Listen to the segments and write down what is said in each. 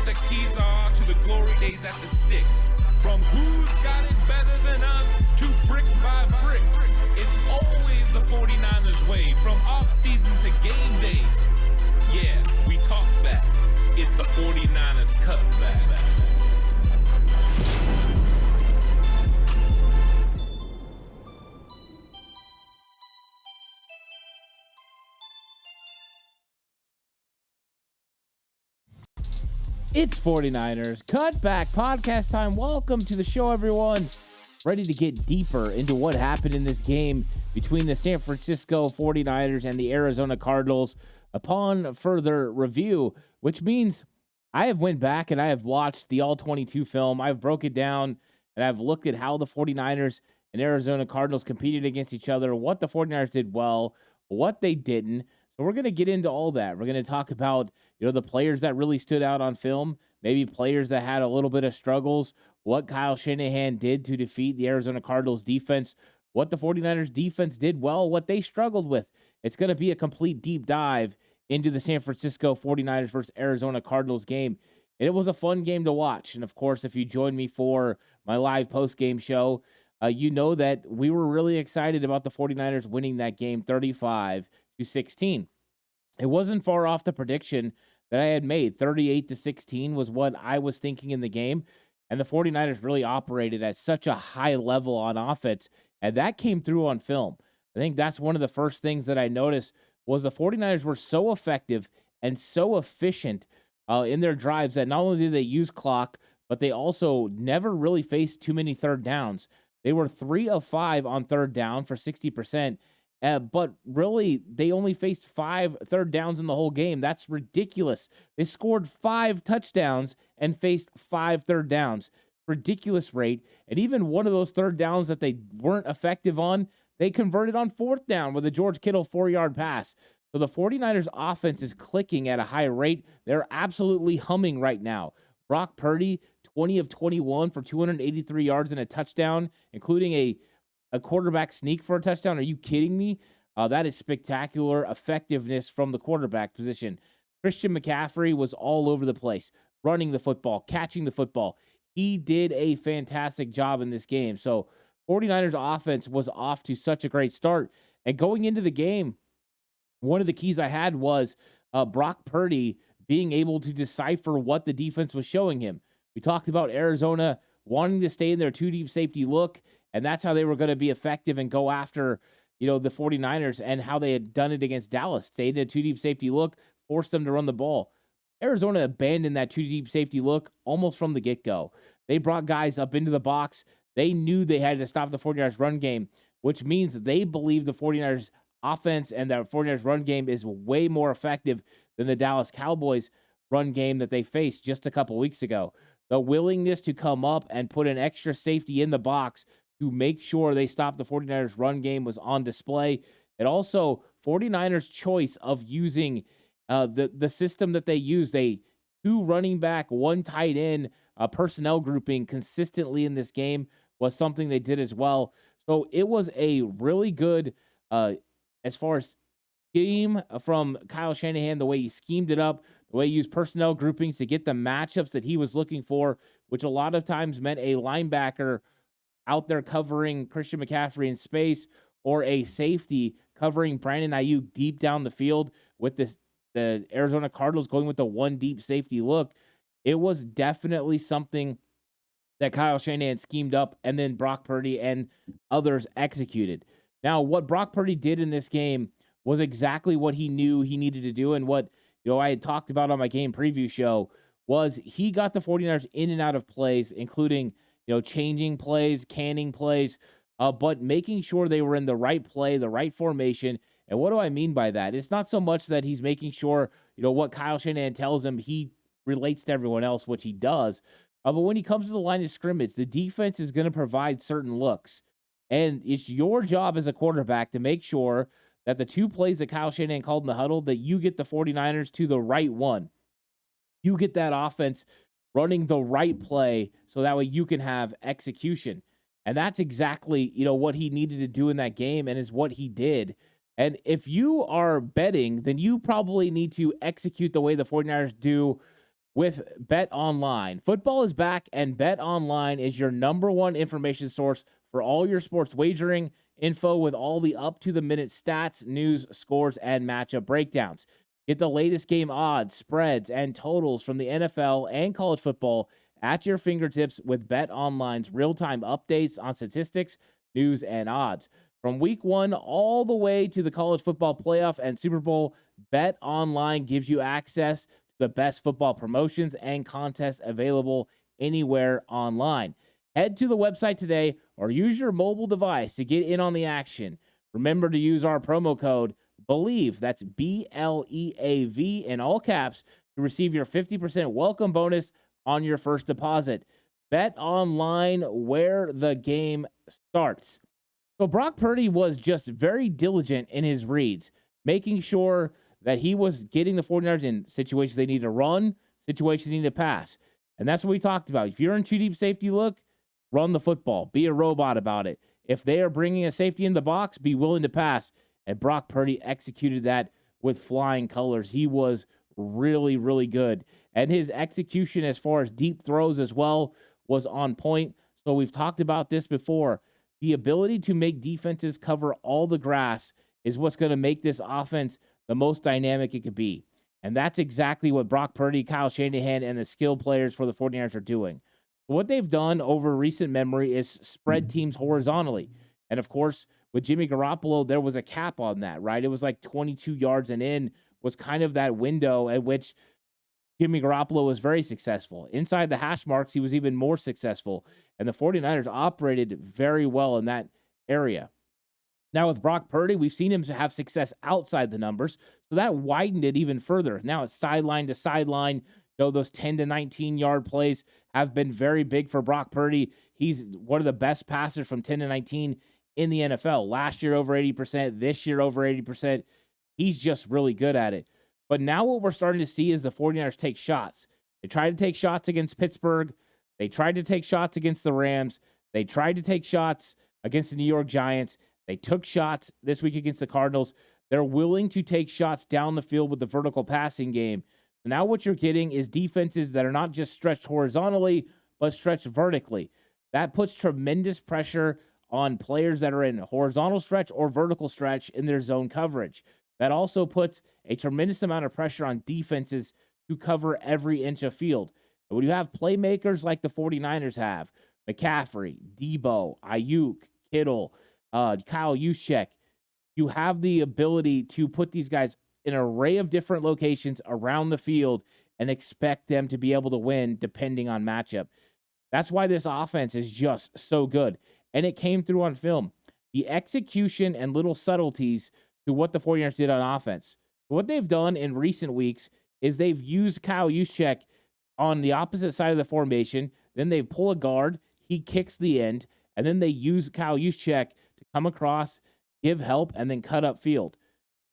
what the keys are to the glory days at the stick. From who's got it better than us to brick by brick. It's always the 49ers way, from off-season to game day. Yeah, we talk back. It's the 49ers Cutback. It's 49ers Cutback Podcast time. Welcome to the show, everyone. Ready to get deeper into what happened in this game between the San Francisco 49ers and the Arizona Cardinals upon further review, which means I have went back and I have watched the All-22 film. I've broke it down and I've looked at how the 49ers and Arizona Cardinals competed against each other, what the 49ers did well, what they didn't. So we're going to get into all that. We're going to talk about, the players that really stood out on film, maybe players that had a little bit of struggles, what Kyle Shanahan did to defeat the Arizona Cardinals defense, what the 49ers defense did well, what they struggled with. It's going to be a complete deep dive into the San Francisco 49ers versus Arizona Cardinals game. And it was a fun game to watch. And of course, if you joined me for my live post-game show, you know that we were really excited about the 49ers winning that game 35-16. It wasn't far off the prediction that I had made. 38-16 was what I was thinking in the game. And the 49ers really operated at such a high level on offense. And that came through on film. I think that's one of the first things that I noticed was the 49ers were so effective and so efficient in their drives that not only did they use clock, but they also never really faced too many third downs. They were 3 of 5 on third down for 60%. But really, they only faced 5 third downs in the whole game. That's ridiculous. They scored 5 touchdowns and faced 5 third downs. Ridiculous rate. And even one of those third downs that they weren't effective on, they converted on 4th down with a George Kittle 4-yard pass. So the 49ers offense is clicking at a high rate. They're absolutely humming right now. Brock Purdy, 20 of 21 for 283 yards and a touchdown, including a quarterback sneak for a touchdown. Are you kidding me? That is spectacular effectiveness from the quarterback position. Christian McCaffrey was all over the place, running the football, catching the football. He did a fantastic job in this game. So 49ers offense was off to such a great start. And going into the game, one of the keys I had was Brock Purdy being able to decipher what the defense was showing him. We talked about Arizona wanting to stay in their 2-deep safety look, and that's how they were going to be effective and go after, the 49ers, and how they had done it against Dallas. Stayed in a 2-deep safety look, forced them to run the ball. Arizona abandoned that 2-deep safety look almost from the get-go. They brought guys up into the box. They knew they had to stop the 49ers run game, which means they believe the 49ers offense and the 49ers run game is way more effective than the Dallas Cowboys run game that they faced just a couple weeks ago. The willingness to come up and put an extra safety in the box to make sure they stop the 49ers run game was on display. And also 49ers choice of using the system that they use. They 2 running back, 1 tight end personnel grouping consistently in this game was something they did as well. So it was a really good, as far as scheme from Kyle Shanahan, the way he schemed it up, the way he used personnel groupings to get the matchups that he was looking for, which a lot of times meant a linebacker out there covering Christian McCaffrey in space, or a safety covering Brandon Ayuk deep down the field with the Arizona Cardinals going with the 1 deep safety look. It was definitely something that Kyle Shanahan schemed up, and then Brock Purdy and others executed. Now, what Brock Purdy did in this game was exactly what he knew he needed to do, and what I had talked about on my game preview show was he got the 49ers in and out of plays, including changing plays, canning plays, but making sure they were in the right play, the right formation. And what do I mean by that? It's not so much that he's making sure, what Kyle Shanahan tells him, he relates to everyone else, which he does. But when he comes to the line of scrimmage, the defense is going to provide certain looks. And it's your job as a quarterback to make sure that the 2 plays that Kyle Shanahan called in the huddle, that you get the 49ers to the right one. You get that offense running the right play so that way you can have execution. And that's exactly, what he needed to do in that game, and is what he did. And if you are betting, then you probably need to execute the way the 49ers do with Bet Online. Football is back, and Bet Online is your number one information source for all your sports wagering info with all the up-to-the-minute stats, news, scores, and matchup breakdowns. Get the latest game odds, spreads, and totals from the NFL and college football at your fingertips with Bet Online's real-time updates on statistics, news, and odds. From week 1 all the way to the college football playoff and Super Bowl, Bet Online gives you access to the best football promotions and contests available anywhere online. Head to the website today or use your mobile device to get in on the action. Remember to use our promo code BELIEVE, that's BLEAV in all caps, to receive your 50% welcome bonus on your first deposit. Bet Online, where the game starts. So Brock Purdy was just very diligent in his reads, making sure that he was getting the 49ers in situations they need to run, situations they need to pass. And that's what we talked about. If you're in too deep safety look, run the football. Be a robot about it. If they are bringing a safety in the box, be willing to pass. And Brock Purdy executed that with flying colors. He was really, really good. And his execution as far as deep throws as well was on point. So we've talked about this before. The ability to make defenses cover all the grass is what's going to make this offense the most dynamic it could be. And that's exactly what Brock Purdy, Kyle Shanahan, and the skill players for the 49ers are doing. What they've done over recent memory is spread teams horizontally. And of course, with Jimmy Garoppolo, there was a cap on that, right? It was like 22 yards and in was kind of that window at which Jimmy Garoppolo was very successful. Inside the hash marks, he was even more successful. And the 49ers operated very well in that area. Now with Brock Purdy, we've seen him have success outside the numbers. So that widened it even further. Now it's sideline to sideline. Those 10 to 19-yard plays have been very big for Brock Purdy. He's one of the best passers from 10 to 19 in the NFL. Last year, over 80%. This year, over 80%. He's just really good at it. But now what we're starting to see is the 49ers take shots. They tried to take shots against Pittsburgh. They tried to take shots against the Rams. They tried to take shots against the New York Giants. They took shots this week against the Cardinals. They're willing to take shots down the field with the vertical passing game. Now what you're getting is defenses that are not just stretched horizontally, but stretched vertically. That puts tremendous pressure on players that are in horizontal stretch or vertical stretch in their zone coverage. That also puts a tremendous amount of pressure on defenses to cover every inch of field. And when you have playmakers like the 49ers have, McCaffrey, Debo, Ayuk, Kittle, Kyle Juszczyk, you have the ability to put these guys in an array of different locations around the field and expect them to be able to win depending on matchup. That's why this offense is just so good. And it came through on film. The execution and little subtleties to what the 49ers did on offense. What they've done in recent weeks is they've used Kyle Juszczyk on the opposite side of the formation. Then they pull a guard. He kicks the end. And then they use Kyle Juszczyk to come across, give help, and then cut up field.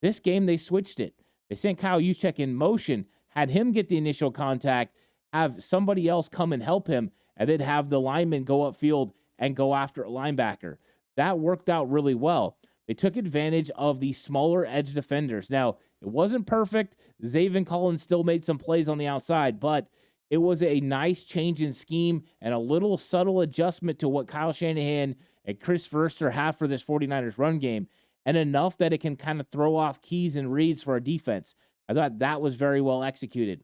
This game, they switched it. They sent Kyle Juszczyk in motion, had him get the initial contact, have somebody else come and help him, and then have the lineman go upfield and go after a linebacker. That worked out really well. They took advantage of the smaller edge defenders. Now, it wasn't perfect. Zaven Collins still made some plays on the outside, but it was a nice change in scheme and a little subtle adjustment to what Kyle Shanahan and Chris Verster have for this 49ers run game, and enough that it can kind of throw off keys and reads for a defense. I thought that was very well executed.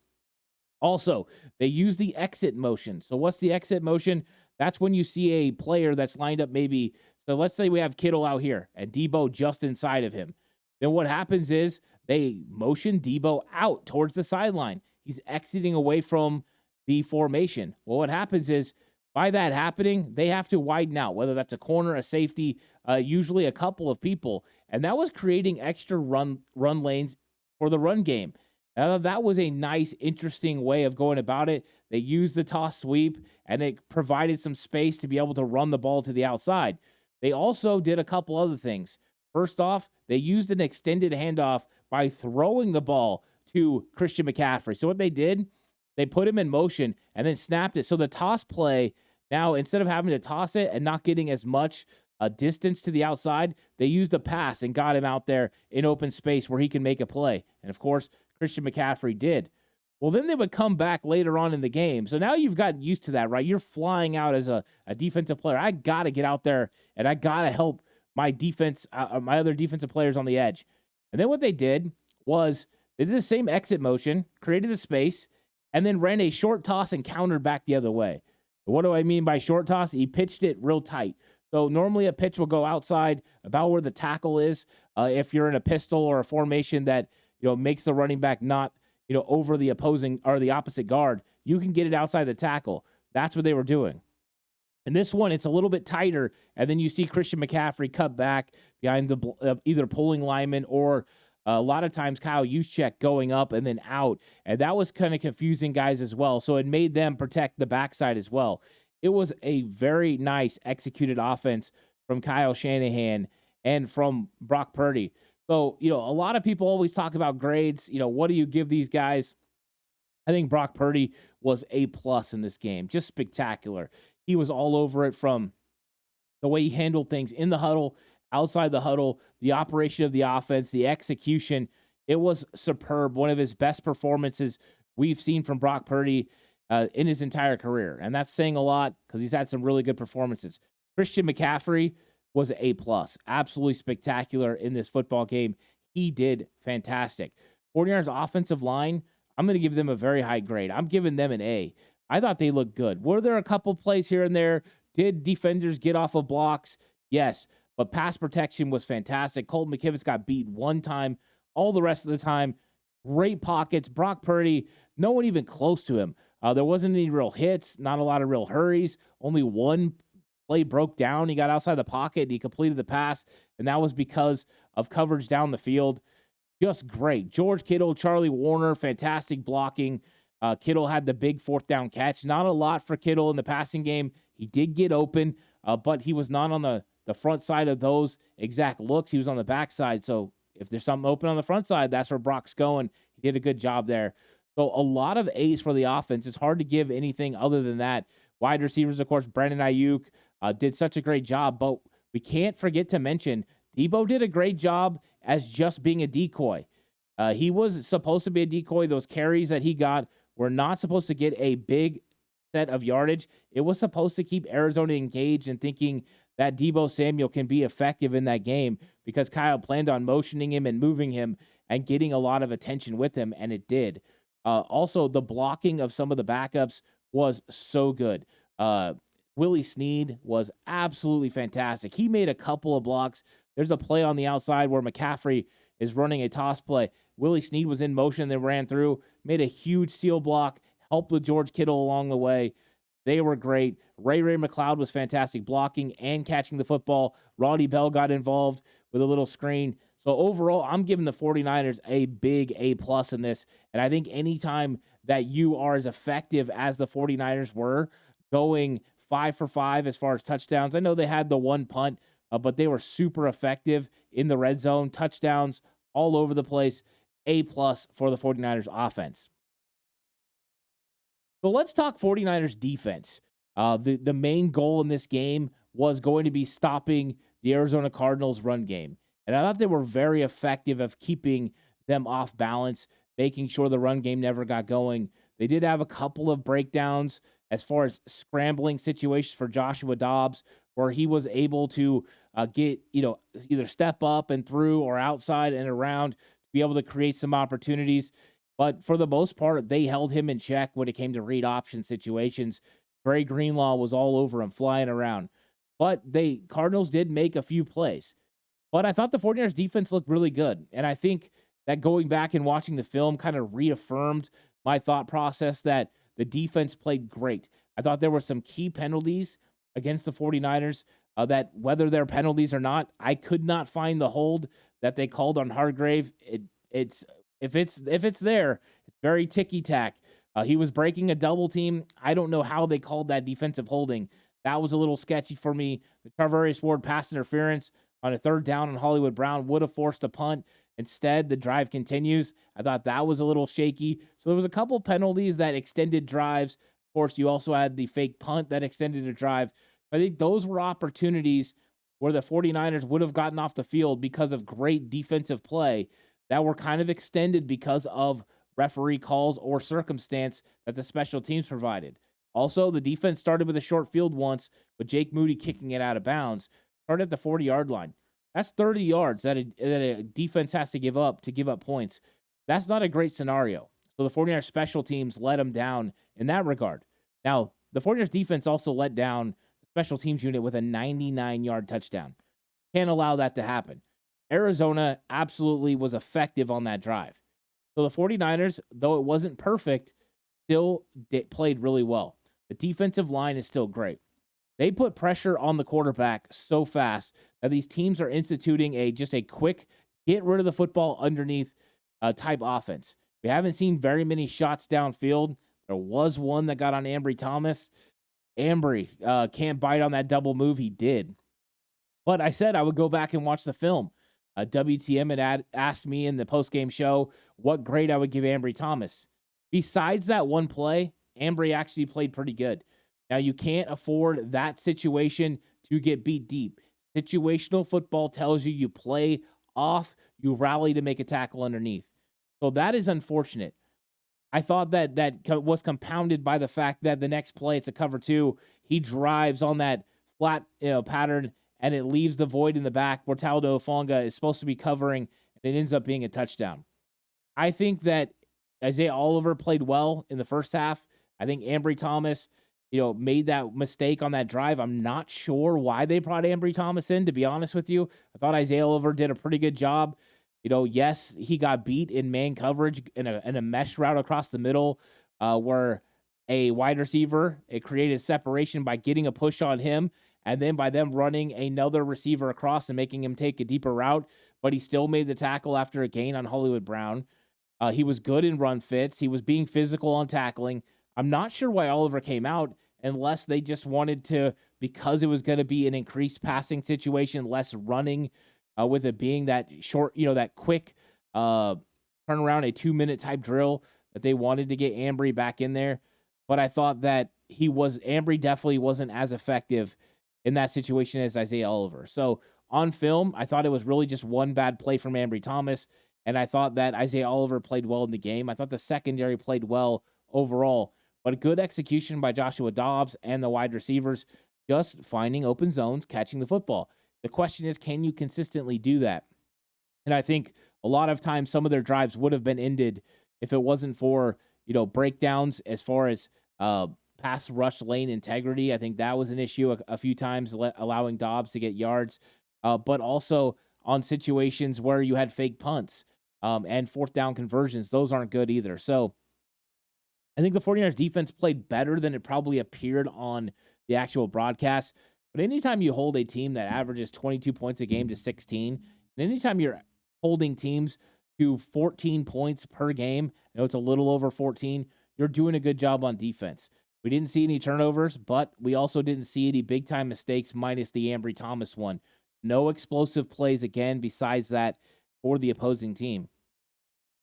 Also, they use the exit motion. So what's the exit motion? That's when you see a player that's lined up maybe. So let's say we have Kittle out here and Debo just inside of him. Then what happens is they motion Debo out towards the sideline. He's exiting away from the formation. Well, what happens is by that happening, they have to widen out, whether that's a corner, a safety, usually a couple of people. And that was creating extra run lanes for the run game. That was a nice, interesting way of going about it. They used the toss sweep, and it provided some space to be able to run the ball to the outside. They also did a couple other things. First off, they used an extended handoff by throwing the ball to Christian McCaffrey. So what they did, they put him in motion and then snapped it. So the toss play, now instead of having to toss it and not getting as much distance to the outside, they used a pass and got him out there in open space where he can make a play. And of course, Christian McCaffrey did. Well, then they would come back later on in the game. So now you've gotten used to that, right? You're flying out as a defensive player. I got to get out there and I got to help my defense, my other defensive players on the edge. And then what they did was they did the same exit motion, created a space, and then ran a short toss and countered back the other way. What do I mean by short toss? He pitched it real tight. So normally a pitch will go outside about where the tackle is. If you're in a pistol or a formation that makes the running back not over the opposing or the opposite guard, you can get it outside the tackle. That's what they were doing. And this one, it's a little bit tighter, and then you see Christian McCaffrey cut back behind the either pulling lineman or a lot of times Kyle Juszczyk going up and then out, and that was kind of confusing guys as well. So it made them protect the backside as well. It was a very nice executed offense from Kyle Shanahan and from Brock Purdy. So, a lot of people always talk about grades. What do you give these guys? I think Brock Purdy was A+ in this game. Just spectacular. He was all over it, from the way he handled things in the huddle, outside the huddle, the operation of the offense, the execution. It was superb. One of his best performances we've seen from Brock Purdy in his entire career. And that's saying a lot because he's had some really good performances. Christian McCaffrey was A+. Absolutely spectacular in this football game. He did fantastic. 49ers offensive line, I'm going to give them a very high grade. I'm giving them an A. I thought they looked good. Were there a couple plays here and there? Did defenders get off of blocks? Yes, but pass protection was fantastic. Colton McKivitz got beat one time. All the rest of the time, great pockets. Brock Purdy, no one even close to him. There wasn't any real hits, not a lot of real hurries. Only one play broke down. He got outside the pocket and he completed the pass, and that was because of coverage down the field. Just great. George Kittle, Charlie Warner, fantastic blocking. Kittle had the big fourth down catch. Not a lot for Kittle in the passing game. He did get open, but he was not on the front side of those exact looks. He was on the back side. So if there's something open on the front side, that's where Brock's going. He did a good job there. So a lot of A's for the offense. It's hard to give anything other than that. Wide receivers, of course, Brandon Ayuk did such a great job, but we can't forget to mention Debo did a great job as just being a decoy. He was supposed to be a decoy. Those carries that he got were not supposed to get a big set of yardage. It was supposed to keep Arizona engaged and thinking that Debo Samuel can be effective in that game because Kyle planned on motioning him and moving him and getting a lot of attention with him, and it did. Also, the blocking of some of the backups was so good. Willie Snead was absolutely fantastic. He made a couple of blocks. There's a play on the outside where McCaffrey is running a toss play. Willie Snead was in motion, then ran through, made a huge seal block, helped with George Kittle along the way. They were great. Ray McLeod was fantastic blocking and catching the football. Roddy Bell got involved with a little screen. So overall, I'm giving the 49ers a big A+ in this. And I think anytime that you are as effective as the 49ers were, going 5 for 5 as far as touchdowns. I know they had the one punt, but they were super effective in the red zone. Touchdowns all over the place. A+ for the 49ers offense. So let's talk 49ers defense. The main goal in this game was going to be stopping the Arizona Cardinals run game. And I thought they were very effective of keeping them off balance, making sure the run game never got going. They did have a couple of breakdowns as far as scrambling situations for Joshua Dobbs, where he was able to get, either step up and through or outside and around to be able to create some opportunities. But for the most part, they held him in check when it came to read option situations. Dre Greenlaw was all over him, flying around. But Cardinals did make a few plays. But I thought the 49ers defense looked really good. And I think that going back and watching the film kind of reaffirmed my thought process that the defense played great. I thought there were some key penalties against the 49ers that whether they're penalties or not, I could not find the hold that they called on Hargrave. If it's there, it's very ticky-tack. He was breaking a double team. I don't know how they called that defensive holding. That was a little sketchy for me. The Tarvarius Ward pass interference on a third down on Hollywood Brown would have forced a punt. Instead, the drive continues. I thought that was a little shaky. So there was a couple penalties that extended drives. Of course, you also had the fake punt that extended a drive. I think those were opportunities where the 49ers would have gotten off the field because of great defensive play that were kind of extended because of referee calls or circumstance that the special teams provided. Also, the defense started with a short field once, with Jake Moody kicking it out of bounds, started at the 40-yard line. That's 30 yards that a defense has to give up points. That's not a great scenario. So the 49ers special teams let them down in that regard. Now, the 49ers defense also let down the special teams unit with a 99-yard touchdown. Can't allow that to happen. Arizona absolutely was effective on that drive. So the 49ers, though it wasn't perfect, still played really well. The defensive line is still great. They put pressure on the quarterback so fast that these teams are instituting just a quick get rid of the football underneath type offense. We haven't seen very many shots downfield. There was one that got on Ambry Thomas. Ambry can't bite on that double move. He did. But I said I would go back and watch the film. WTM had asked me in the postgame show what grade I would give Ambry Thomas. Besides that one play, Ambry actually played pretty good. Now, you can't afford that situation to get beat deep. Situational football tells you play off, you rally to make a tackle underneath. So that is unfortunate. I thought that was compounded by the fact that the next play, it's a cover two. He drives on that flat pattern, and it leaves the void in the back where Taldo Fonga is supposed to be covering, and it ends up being a touchdown. I think that Isaiah Oliver played well in the first half. I think Ambry Thomas, made that mistake on that drive. I'm not sure why they brought Ambry Thomas in, to be honest with you. I thought Isaiah Oliver did a pretty good job. Yes, he got beat in man coverage in a mesh route across the middle where a wide receiver, it created separation by getting a push on him and then by them running another receiver across and making him take a deeper route. But he still made the tackle after a gain on Hollywood Brown. He was good in run fits. He was being physical on tackling. I'm not sure why Oliver came out unless they just wanted to, because it was going to be an increased passing situation, less running, with it being that short, that quick turnaround, a 2-minute type drill that they wanted to get Ambry back in there. But I thought that Ambry definitely wasn't as effective in that situation as Isaiah Oliver. So on film, I thought it was really just one bad play from Ambry Thomas. And I thought that Isaiah Oliver played well in the game. I thought the secondary played well overall. But a good execution by Joshua Dobbs and the wide receivers, just finding open zones, catching the football. The question is, can you consistently do that? And I think a lot of times some of their drives would have been ended if it wasn't for, breakdowns as far as pass rush lane integrity. I think that was an issue a few times, allowing Dobbs to get yards. But also on situations where you had fake punts and fourth down conversions. Those aren't good either. So I think the 49ers defense played better than it probably appeared on the actual broadcast. But anytime you hold a team that averages 22 points a game to 16, and anytime you're holding teams to 14 points per game, I know it's a little over 14, you're doing a good job on defense. We didn't see any turnovers, but we also didn't see any big-time mistakes minus the Ambry Thomas one. No explosive plays again besides that for the opposing team.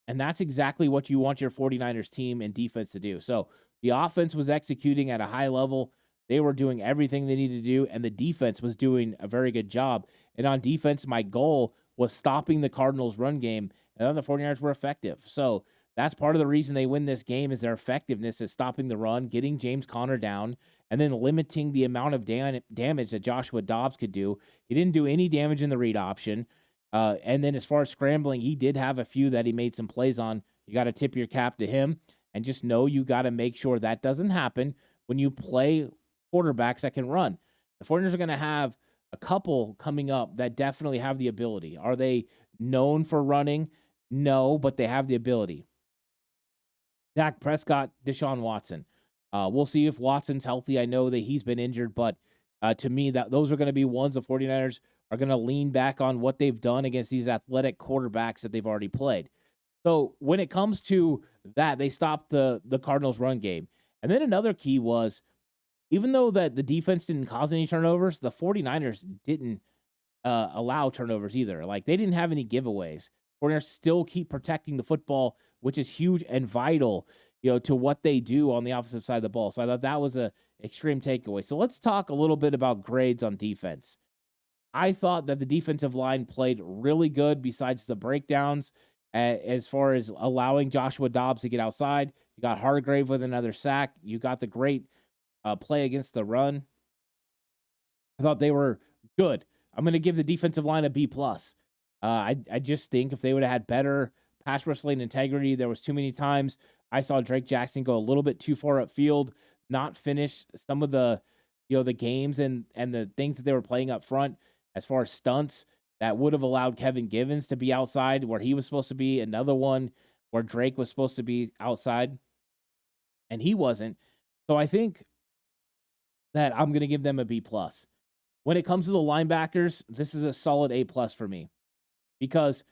And that's exactly what you want your 49ers team and defense to do. So the offense was executing at a high level. They were doing everything they needed to do, and the defense was doing a very good job. And on defense, my goal was stopping the Cardinals' run game, and the 49ers were effective. So that's part of the reason they win this game is their effectiveness is stopping the run, getting James Conner down, and then limiting the amount of damage that Joshua Dobbs could do. He didn't do any damage in the read option. And then as far as scrambling, he did have a few that he made some plays on. You got to tip your cap to him and just know you got to make sure that doesn't happen when you play quarterbacks that can run. The 49ers are going to have a couple coming up that definitely have the ability. Are they known for running? No, but they have the ability. Dak Prescott, Deshaun Watson. We'll see if Watson's healthy. I know that he's been injured, but to me, that those are going to be ones the 49ers are going to lean back on what they've done against these athletic quarterbacks that they've already played. So when it comes to that, they stopped the Cardinals' run game. And then another key was, even though that the defense didn't cause any turnovers, the 49ers didn't allow turnovers either. Like, they didn't have any giveaways. 49ers still keep protecting the football, which is huge and vital, to what they do on the offensive side of the ball. So I thought that was a extreme takeaway. So let's talk a little bit about grades on defense. I thought that the defensive line played really good besides the breakdowns as far as allowing Joshua Dobbs to get outside. You got Hargrave with another sack. You got the great play against the run. I thought they were good. I'm going to give the defensive line a B plus. I just think if they would have had better pass rush lane integrity, there was too many times I saw Drake Jackson go a little bit too far upfield, not finish some of the the games and the things that they were playing up front as far as stunts that would have allowed Kevin Givens to be outside where he was supposed to be. Another one where Drake was supposed to be outside and he wasn't. So I think that I'm going to give them a B plus. When it comes to the linebackers, this is a solid A plus for me because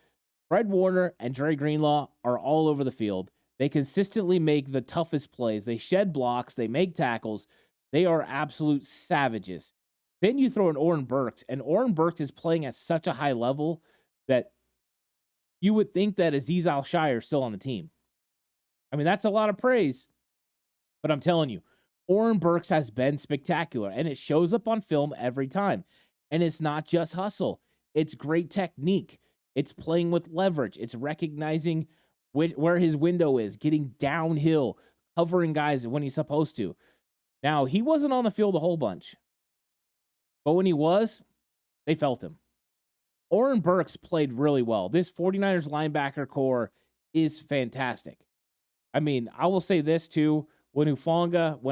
Fred Warner and Dre Greenlaw are all over the field. They consistently make the toughest plays. They shed blocks. They make tackles. They are absolute savages. Then you throw in Oren Burks, and Oren Burks is playing at such a high level that you would think that Azeez Al-Shire is still on the team. I mean, that's a lot of praise, but I'm telling you, Oren Burks has been spectacular, and it shows up on film every time. And it's not just hustle. It's great technique. It's playing with leverage. It's recognizing where his window is, getting downhill, covering guys when he's supposed to. Now, he wasn't on the field a whole bunch, but when he was, they felt him. Oren Burks played really well. This 49ers linebacker core is fantastic. I mean, I will say this too. When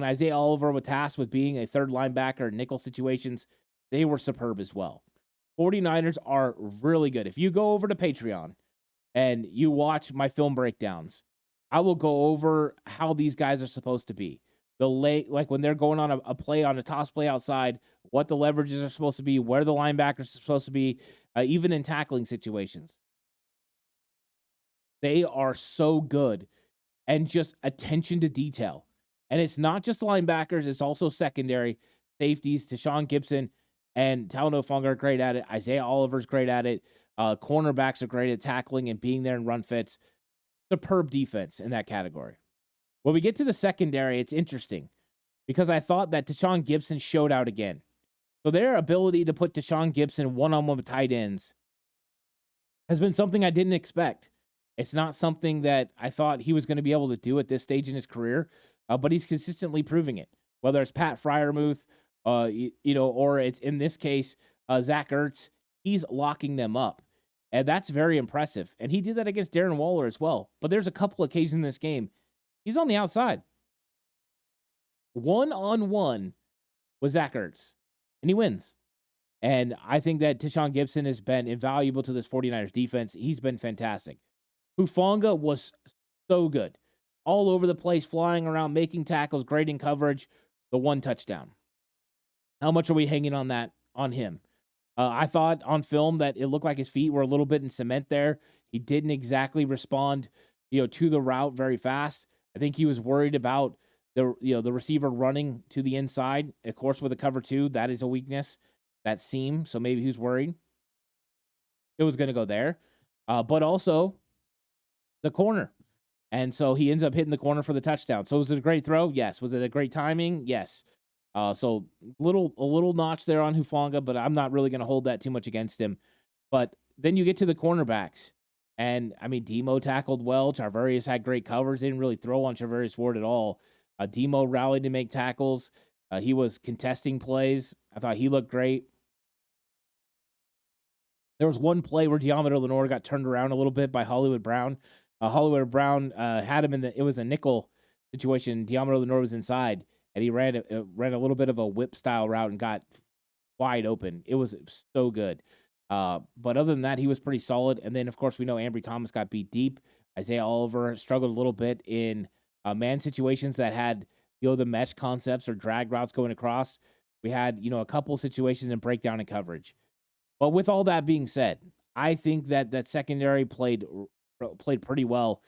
Isaiah Oliver was tasked with being a third linebacker in nickel situations, they were superb as well. 49ers are really good. If you go over to Patreon and you watch my film breakdowns, I will go over how these guys are supposed to be. Like when they're going on a play, on a toss play outside, what the leverages are supposed to be, where the linebackers are supposed to be, even in tackling situations. They are so good, and just attention to detail. And it's not just linebackers, it's also secondary. Safeties, Tashawn Gibson and Talanoa Hufanga are great at it. Isaiah Oliver's great at it. Cornerbacks are great at tackling and being there in run fits. Superb defense in that category. When we get to the secondary, it's interesting because I thought that Tashawn Gibson showed out again. So their ability to put Tashawn Gibson one-on-one with tight ends has been something I didn't expect. It's not something that I thought he was going to be able to do at this stage in his career, but he's consistently proving it. Whether it's Pat Freiermuth, or it's in this case Zach Ertz, he's locking them up, and that's very impressive. And he did that against Darren Waller as well. But there's a couple occasions in this game he's on the outside, one-on-one with Zach Ertz, and he wins. And I think that Tashawn Gibson has been invaluable to this 49ers defense. He's been fantastic. Hufanga was so good. All over the place, flying around, making tackles, grading coverage, the one touchdown. How much are we hanging on him? I thought on film that it looked like his feet were a little bit in cement there. He didn't exactly respond, to the route very fast. I think he was worried about the receiver running to the inside. Of course, with a cover two, that is a weakness, that seam. So maybe he was worried it was going to go there. But also the corner. And so he ends up hitting the corner for the touchdown. So was it a great throw? Yes. Was it a great timing? Yes. So a little notch there on Hufanga, but I'm not really going to hold that too much against him. But then you get to the cornerbacks. And, I mean, Demo tackled well. Charvarius had great covers. They didn't really throw on Charvarius Ward at all. Demo rallied to make tackles. He was contesting plays. I thought he looked great. There was one play where Deommodore Lenoir got turned around a little bit by Hollywood Brown. Hollywood Brown had him it was a nickel situation. Deommodore Lenoir was inside, and he ran a little bit of a whip-style route and got wide open. It was so good. But other than that, he was pretty solid. And then, of course, we know Ambry Thomas got beat deep. Isaiah Oliver struggled a little bit in man situations that had, the mesh concepts or drag routes going across. We had, a couple situations in breakdown and coverage. But with all that being said, I think that secondary played pretty well.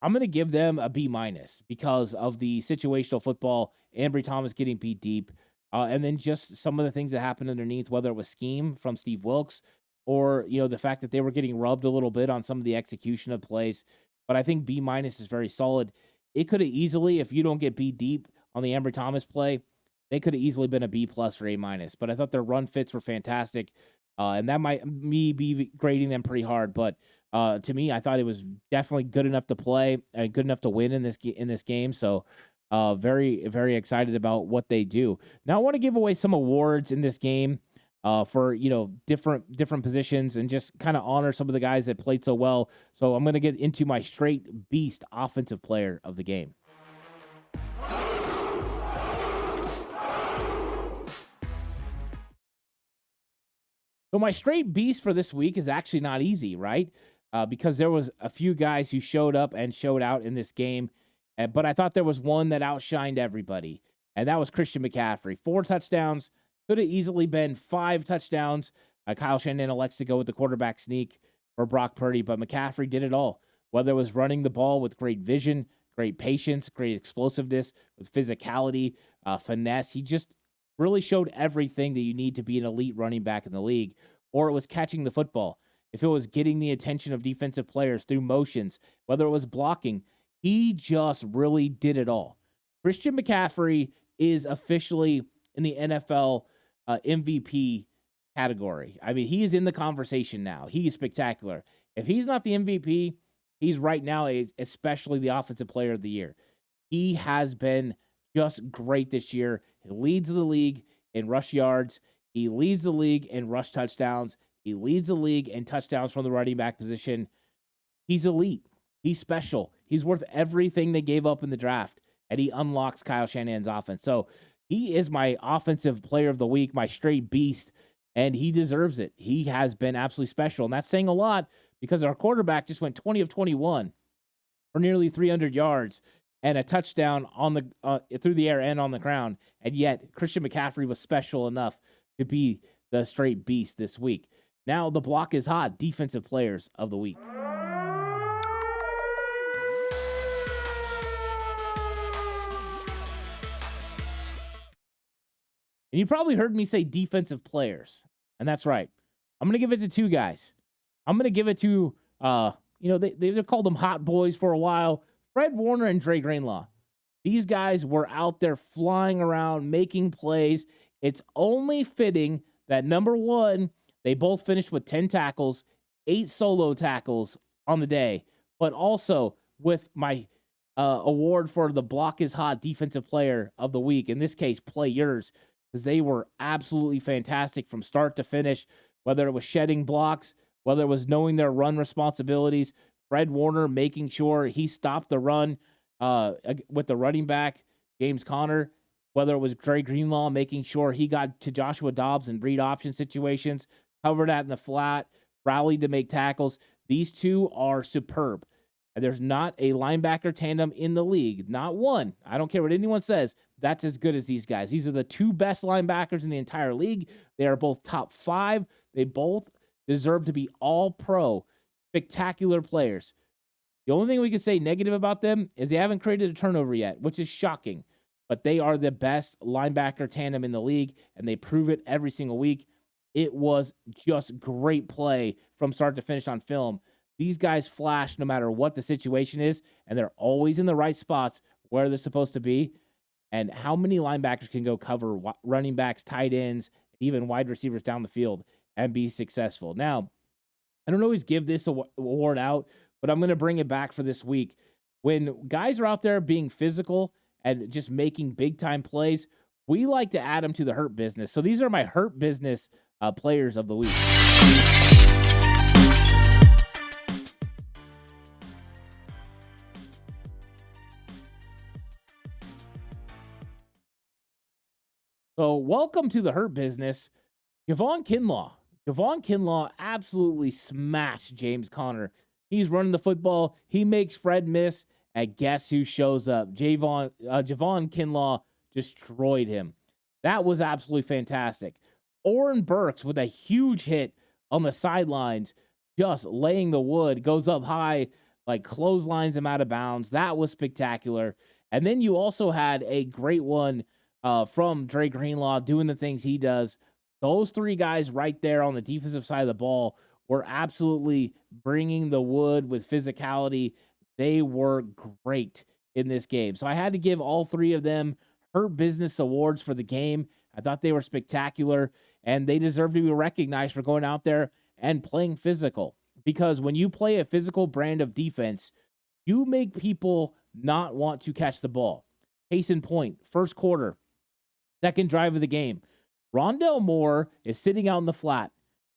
I'm going to give them a B- because of the situational football, Ambry Thomas getting beat deep, and then just some of the things that happened underneath, whether it was scheme from Steve Wilkes or, the fact that they were getting rubbed a little bit on some of the execution of plays. But I think B- is very solid. It could have easily, if you don't get beat deep on the Ambry Thomas play, they could have easily been a B+ or A-. But I thought their run fits were fantastic. And that might me be grading them pretty hard, but to me, I thought it was definitely good enough to play and good enough to win in this game. So, very very excited about what they do. Now, I want to give away some awards in this game for different positions and just kind of honor some of the guys that played so well. So, I'm going to get into my straight beast offensive player of the game. So my straight beast for this week is actually not easy, right? Because there was a few guys who showed up and showed out in this game, but I thought there was one that outshined everybody, and that was Christian McCaffrey. 4 touchdowns, could have easily been 5 touchdowns. Kyle Shanahan elects to go with the quarterback sneak for Brock Purdy, but McCaffrey did it all, whether it was running the ball with great vision, great patience, great explosiveness, with physicality, finesse. He just really showed everything that you need to be an elite running back in the league, or it was catching the football. If it was getting the attention of defensive players through motions, whether it was blocking, he just really did it all. Christian McCaffrey is officially in the NFL MVP category. I mean, he is in the conversation now. He is spectacular. If he's not the MVP, he's right now especially the offensive player of the year. He has been just great this year. He leads the league in rush yards. He leads the league in rush touchdowns. He leads the league in touchdowns from the running back position. He's elite. He's special. He's worth everything they gave up in the draft, and he unlocks Kyle Shanahan's offense. So he is my offensive player of the week, my straight beast, and he deserves it. He has been absolutely special, and that's saying a lot because our quarterback just went 20 of 21 for nearly 300 yards and a touchdown on the through the air and on the ground. And yet Christian McCaffrey was special enough to be the straight beast this week. Now the block is hot. Defensive players of the week. And you probably heard me say defensive players. And that's right. I'm going to give it to 2 guys. I'm going to give it to, they called them hot boys for a while. Fred Warner and Dre Greenlaw. These guys were out there flying around, making plays. It's only fitting that, number one, they both finished with 10 tackles, 8 solo tackles on the day, but also with my award for the block is hot defensive player of the week, in this case, players, because they were absolutely fantastic from start to finish, whether it was shedding blocks, whether it was knowing their run responsibilities. Fred Warner making sure he stopped the run with the running back, James Conner, whether it was Dre Greenlaw making sure he got to Joshua Dobbs in read option situations, covered that in the flat, rallied to make tackles. These two are superb. And there's not a linebacker tandem in the league, not one. I don't care what anyone says, that's as good as these guys. These are the 2 best linebackers in the entire league. They are both top 5. They both deserve to be all pro. Spectacular players. The only thing we can say negative about them is they haven't created a turnover yet, which is shocking. But they are the best linebacker tandem in the league, and they prove it every single week. It was just great play from start to finish on film. These guys flash no matter what the situation is, and they're always in the right spots where they're supposed to be. And how many linebackers can go cover running backs, tight ends, even wide receivers down the field and be successful? Now, I don't always give this award out, but I'm going to bring it back for this week. When guys are out there being physical and just making big-time plays, we like to add them to the hurt business. So these are my hurt business players of the week. So welcome to the hurt business. Javon Kinlaw absolutely smashed James Conner. He's running the football. He makes Fred miss. And guess who shows up? Javon Kinlaw destroyed him. That was absolutely fantastic. Oren Burks with a huge hit on the sidelines, just laying the wood, goes up high, like clotheslines him out of bounds. That was spectacular. And then you also had a great one from Dre Greenlaw doing the things he does. Those 3 guys right there on the defensive side of the ball were absolutely bringing the wood with physicality. They were great in this game. So I had to give all 3 of them hurt business awards for the game. I thought they were spectacular, and they deserve to be recognized for going out there and playing physical. Because when you play a physical brand of defense, you make people not want to catch the ball. Case in point, first quarter, second drive of the game. Rondale Moore is sitting out in the flat,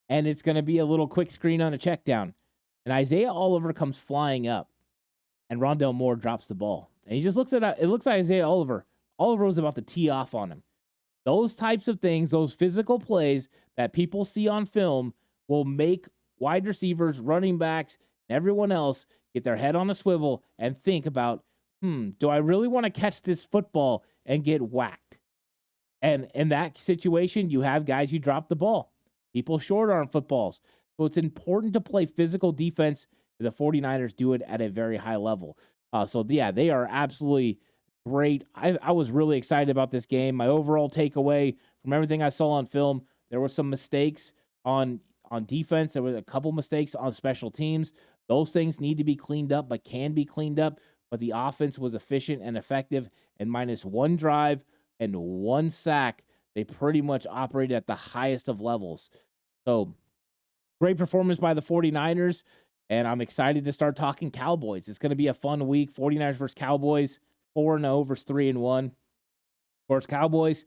and it's going to be a little quick screen on a check down. And Isaiah Oliver comes flying up, and Rondale Moore drops the ball. And he just looks at it. It looks like Isaiah Oliver. Oliver was about to tee off on him. Those types of things, those physical plays that people see on film will make wide receivers, running backs, and everyone else get their head on a swivel and think about, do I really want to catch this football and get whacked? And in that situation, you have guys who drop the ball. People short arm footballs. So it's important to play physical defense. The 49ers do it at a very high level. They are absolutely great. I was really excited about this game. My overall takeaway from everything I saw on film, there were some mistakes on defense. There were a couple mistakes on special teams. Those things need to be cleaned up, but can be cleaned up. But the offense was efficient and effective. And minus one drive and one sack, they pretty much operated at the highest of levels. So great performance by the 49ers. And I'm excited to start talking Cowboys. It's going to be a fun week. 49ers versus Cowboys, 4-0 versus 3-1. Of course, Cowboys,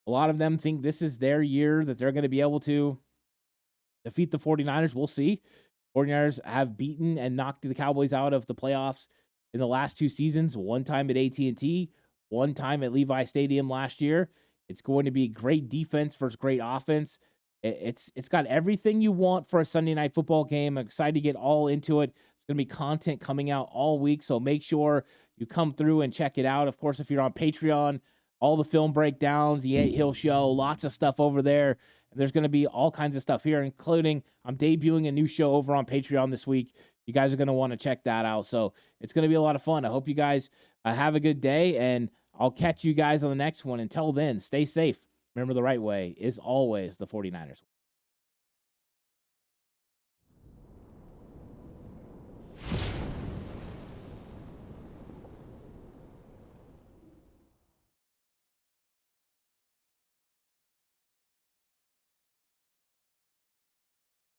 a lot of them think this is their year, that they're going to be able to defeat the 49ers. We'll see. 49ers have beaten and knocked the Cowboys out of the playoffs in the last two seasons, one time at AT&T, one time at Levi Stadium last year. It's going to be great defense versus great offense. It's got everything you want for a Sunday night football game. I'm excited to get all into it. It's going to be content coming out all week, so make sure you come through and check it out. Of course, if you're on Patreon, all the film breakdowns, the 8 Hill Show, lots of stuff over there. And there's going to be all kinds of stuff here, including I'm debuting a new show over on Patreon this week. You guys are going to want to check that out. So it's going to be a lot of fun. I hope you guys have a good day, and I'll catch you guys on the next one. Until then, stay safe. Remember, the right way is always the 49ers.